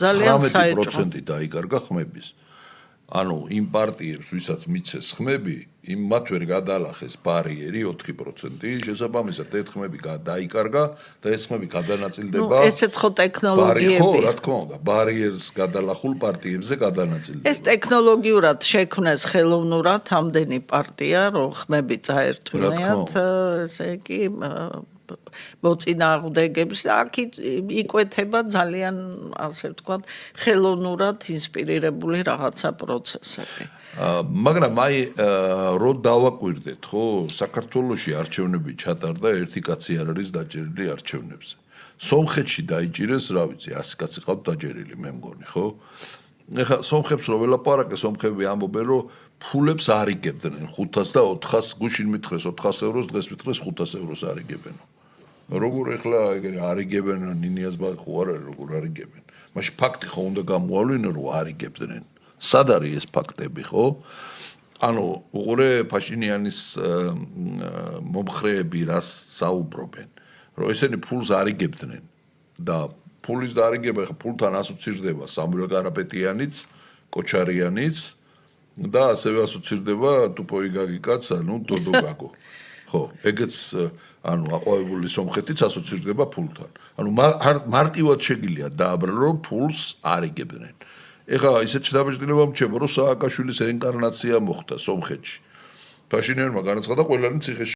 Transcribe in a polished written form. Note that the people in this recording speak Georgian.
ძალიან საეჭვო. 19% დაიკარგა ხმების. ანუ იმ პარტიებს, ვისაც მიცეს ხმები, იმ მათ ვერ გადაალახეს ბარიერი 4%, შესაბამისად ეს ხმები დაიკარგა და ეს ხმები გადანაწილდება. ესეც ხო ტექნოლოგიები. ხო, რა თქმა უნდა, ბარიერს გადალახულ პარტიებზე გადანაწილდება. ეს ტექნოლოგიურად შექმნეს ხელოვნურად ამდენი პარტია, რომ ხმები წაერთვნიათ, ესე იგი მოწინააღმდეგებს და აქ იკვეთება ძალიან, ასე ვთქვათ, ხელოვნურად ინსპირირებული რაღაცა პროცესები. მაგრამ აი რო დავაკვირდეთ, ხო, საქართველოში არჩევნები ჩატარდა, ერთი კაცი არ არის დაჯერილი არჩევნებზე. სომხეთში დაიჭირეს, რა ვიცი, 100 კაცი ყავთ დაჯერილი, მე მგონი, ხო? ეხლა სომხებს რო ველაპარაკე, სომხები ამბობენ, რომ ფულებს არ იგებდნენ 500 და 400, გუშინ მითხრეს 400 ევროს, დღეს მითხრეს 500 ევროს არ იგებენ. როგორ ეხლა ეგრე არ იგებენ ნინიას ხო არ არის როგორ არ იგებენ. მაშინ ფაქტი ხო უნდა გამოავლინო, რომ არ იგებდნენ. სად არის ეს ფაქტები, ხო? ანუ უყურე ფაშინიანის მომხრეები რას საუბრობენ, რომ ესენი ფულს არ იგებდნენ და ფულის დარიგება ხა ფულთან ასოცირდება სამუელ კარაპეტიანიც, კოჩარიანიც და ასევე ასოცირდება ტუპოი გაგიკაც, ანუ დოდო გაგო. ხო, ეგეც ანუ აყვავებული სომხეთიც ასოცირდება ფულთან. ანუ მარტივად შეგიძლია დააბრალო, რომ ფულს არ იგებდნენ. ეხლა ისეთ შედაბეჭდილება მრჩება, რომ სააკაშვილის რეინკარნაცია მოხდა სომხეთში. ფაშინიანმა განაცხადა, ყველანი ციხეში